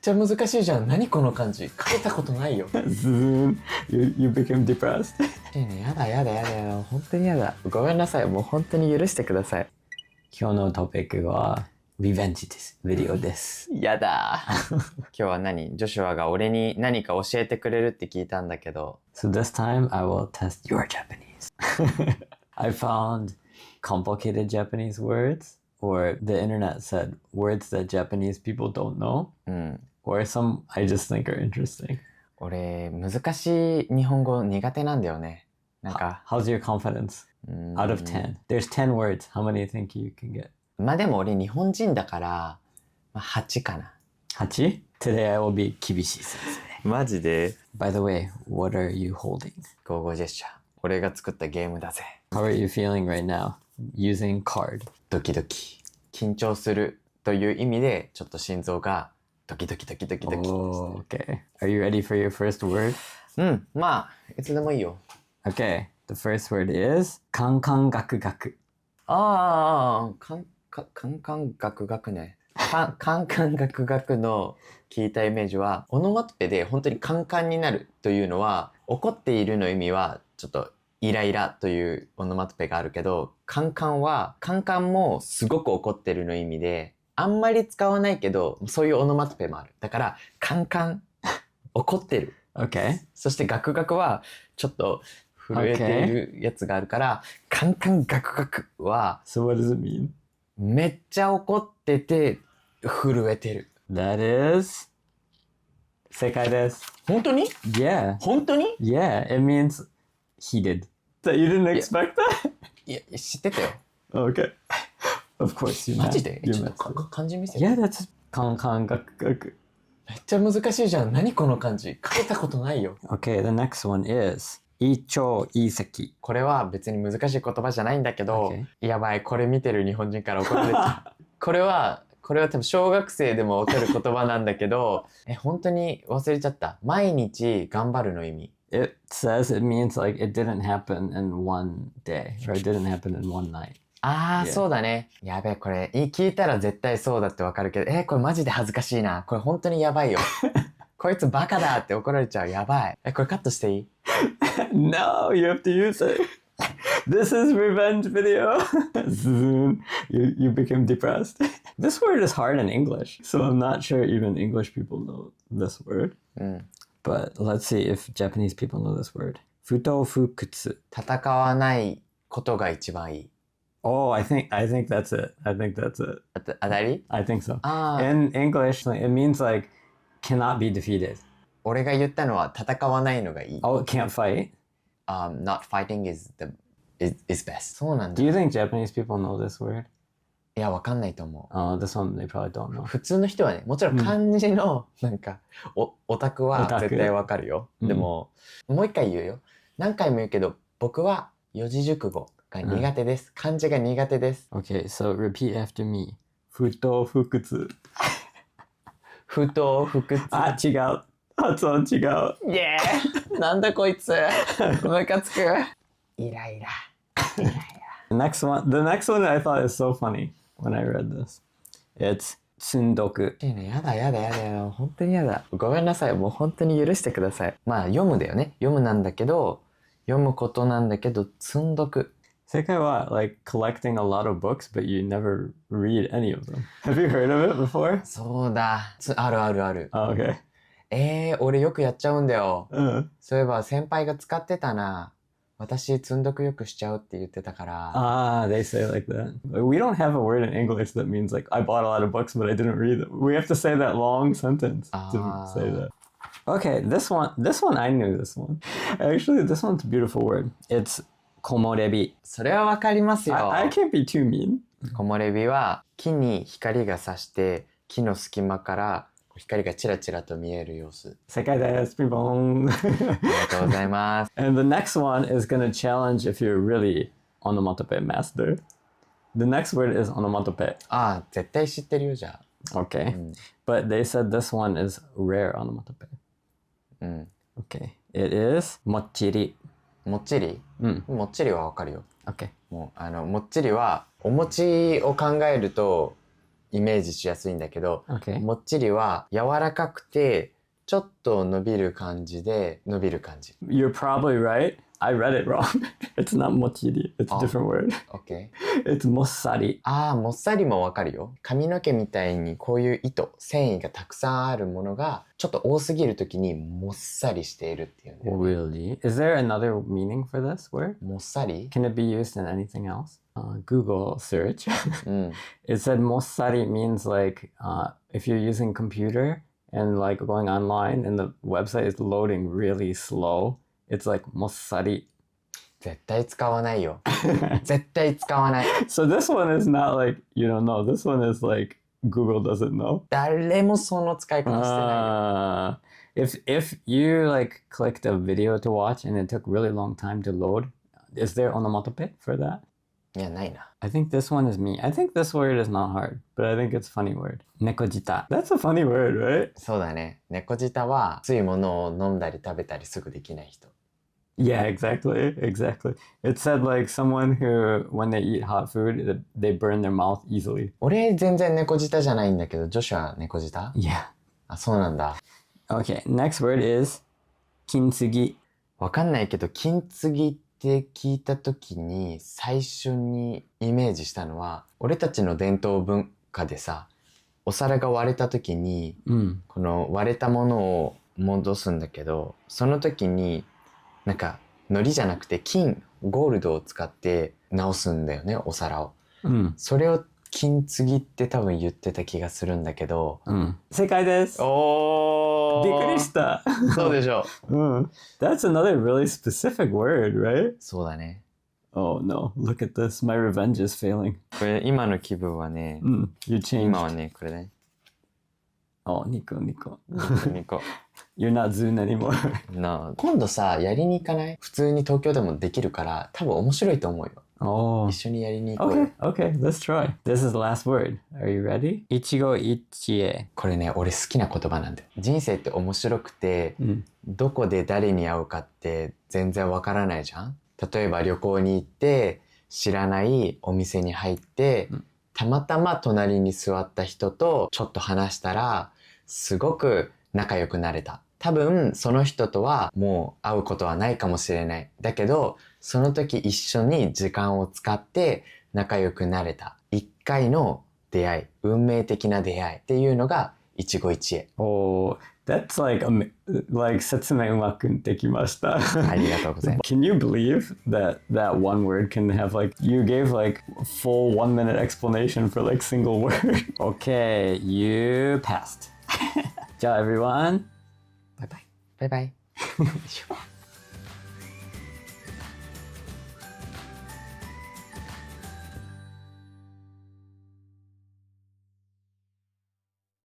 ちゃ難しいじゃん。何この漢字。書けたことないよ。Soon you became depressed. やだやだやだやだ。本当にやだ。ごめんなさい。もう本当に許してください。今日のトピックはリベンジです。ビデオです。やだ。今日はジョシュアが俺に何か教えてくれるって聞いたんだけど。So this time I will test your Japanese. I found complicated Japanese words, or the internet said words that Japanese people don't know, or some I just think are interesting. 俺、難しい日本語苦手なんだよね。なんか。How's your confidence? Out of 10. There's 10 words. How many do you think you can get? まあでも俺日本人だから、8かな。8? Today I will be 厳しい先生。マジで By the way, what are you holding? ゴーゴージェスチャー。俺が作ったゲームだぜ。How are you feeling right now? Using card. ドキドキ。緊張するという意味で、ちょっと心臓がドキドキドキドキドキ。Oh, okay. Are you ready for your first word? まあ、いつでもいいよ。Okay. The first word is カンカンガクガク。カンカンガクガクね。カンカンガクガクの聞いたイメージは、オノマトペで本当にカンカンになるというのは、怒っているの意味は、ちょっとイライラというオノマトペがあるけど、カンカンもすごく怒ってるの意味で、あんまり使わないけど、そういうオノマトペもある。だから、カンカン、怒ってる。Okay. そしてガクガクは、ちょっと震えているやつがあるから、カンカンガクガクは、So what does it mean? めっちゃ怒ってて、震えてる。That is 正解です。本当に？ Yeah. 本当に？ Yeah. It means heated. So you didn't expect that? いや、知ってたよ。Okay. Of course you マ meant. ジで？ You ちょっ meant と it. 漢字見せて。Yeah, that's カンカンガクガク。めっちゃ難しいじゃん。何この漢字。書けたことないよ。Okay, the next one is 一朝一夕。これは別に難しい言葉じゃないんだけど、 Okay. やばい、これ見てる日本人から怒られちゃう。これは多分小学生でもわかる言葉なんだけど、本当に忘れちゃった。毎日頑張るの意味。It says it means like it didn't happen in one day, or it didn't happen in one night. そうだね。やべえ、これ、聞いたら絶対そうだってわかるけど、これマジで恥ずかしいな。これ本当にやばいよ。こいつバカだって怒られちゃう。やばい。これカットしていい？ No, you have to use it. This is revenge video. Soon you became depressed. This word is hard in English, so I'm not sure even English people know this word. But let's see if Japanese people know this word. 不当不屈。戦わないことが一番いい。Oh, I think that's it. I think that's it. 当たり？ I think so. In English, it means like cannot be defeated. 俺が言ったのは戦わないのがいい。Oh, can't fight? Not fighting is best. そうなんだ。Do you think Japanese people know this word? いや、わかんないと思う。This one they probably don't know. 普通の人はね、もちろん漢字のオタクは絶対わかるよ。でも、もう一回言うよ。何回も言うけど、僕は四字熟語が苦手です。漢字が苦手です。Okay, so repeat after me. 不当不屈。不当不屈。あ、違う。発音違う。イエーなんだこいつ。ムカつく。イライラ。The next one I thought is so funny when I read this. It's 積んどく。やだやだやだやだ。本当にやだ。ごめんなさい。もう本当に許してください。まあ読むだよね。読むなんだけど、読むことなんだけど、積んどく。正解は like collecting a lot of books, but you never read any of them. Have you heard of it before? そうだ。あるあるある。Oh, okay. 俺よくやっちゃうんだよ。Uh. そういえば先輩が使ってたな。私、積んどくよくしちゃうって言ってたから。They say like that. We don't have a word in English that means like I bought a lot of books, but I didn't read them. We have to say that long sentence to say that. Okay, this one I knew this one. Actually, this one's a beautiful word. It's 木漏れ日。それはわかりますよ。I can't be too mean. 木漏れ日は木に光が差して木の隙間から光がチラチラと見える様子。正解です。ピンポン。ありがとうございます。And the next one is gonna challenge if you're really onomatope master. The next word is onomatope. 絶対知ってるよ、じゃあ。Okay. But they said this one is rare onomatope. Okay. It is もっちり。もっちり？もっちりはわかるよ。Okay. もうもっちりはお餅を考えるとイメージしやすいんだけど、 Okay. もっちりは柔らかくてちょっと伸びる感じで伸びる感じ。 You're probably right. I read it wrong. It's not mochiri. It's a Oh. different word. OK。 It's mossari. ああ、もっさりもわかるよ。髪の毛みたいにこういう糸、繊維がたくさんあるものがちょっと多すぎるときにもっさりしているっていうんだよ。 Really? Is there another meaning for this word? もっさり Can it be used in anything else? Google search. うん。 It said mossari means like if you're using computer and like going online and the website is loading really slow, it's like mossari. 絶対使わないよ。絶対使わない。 So this one is not like you don't know. This one is like Google doesn't know. 誰もその使い方してないよ。If you like clicked a video to watch and it took really long time to load, is there onomatope for that? いや、ないな。 I think this one is me. I think this word is not hard, but I think it's a funny word. Nekojita. That's a funny word, right? そうだね。猫舌はついものを飲んだり食べたりすぐできない人。 Yeah, exactly. Exactly. It said like someone who, when they eat hot food, they burn their mouth easily. 俺全然猫舌じゃないんだけど、女子は猫舌？ Yeah. あ、そうなんだ。 Okay, next word is kintsugi. わかんないけど、金継ぎって聞いた時に最初にイメージしたのは、俺たちの伝統文化でさ、お皿が割れた時に、この割れたものを戻すんだけど、その時になんか海苔じゃなくて金、ゴールドを使って直すんだよね、お皿を。それを金継ぎって多分言ってた気がするんだけど。正解です。おー。びっくりした。そうでしょう。That's another really specific word, right? そうだね。Oh no, look at this. My revenge is failing. これ今の気分はね、 You changed. 今はね、これね。Oh, Nico. 2個。 You're not Zune anymore. なあ、今度さ、やりに行かない？普通に東京でもできるから、多分面白いと思うよ。 Oh. 一緒にやりに行こうよ。 Okay, let's try. This is the last word. Are you ready? Ichigo ichie. これね、俺好きな言葉なんだよ。人生って面白くて、どこで誰に会うかって全然わからないじゃん。例えば旅行に行って知らないお店に入って、たまたま隣に座った人とちょっと話したらすごく仲良くなれた。多分その人とはもう会うことはないかもしれない。だけどその時一緒に時間を使って仲良くなれた。一回の出会い、運命的な出会いっていうのが一期一会。 Oh, that's like 説明うまくできました。ありがとうございます。 Can you believe that one word can have like you gave like a full 1 minute explanation for like single word? Okay, you passed. Ciao everyone. Bye bye. バイバイ。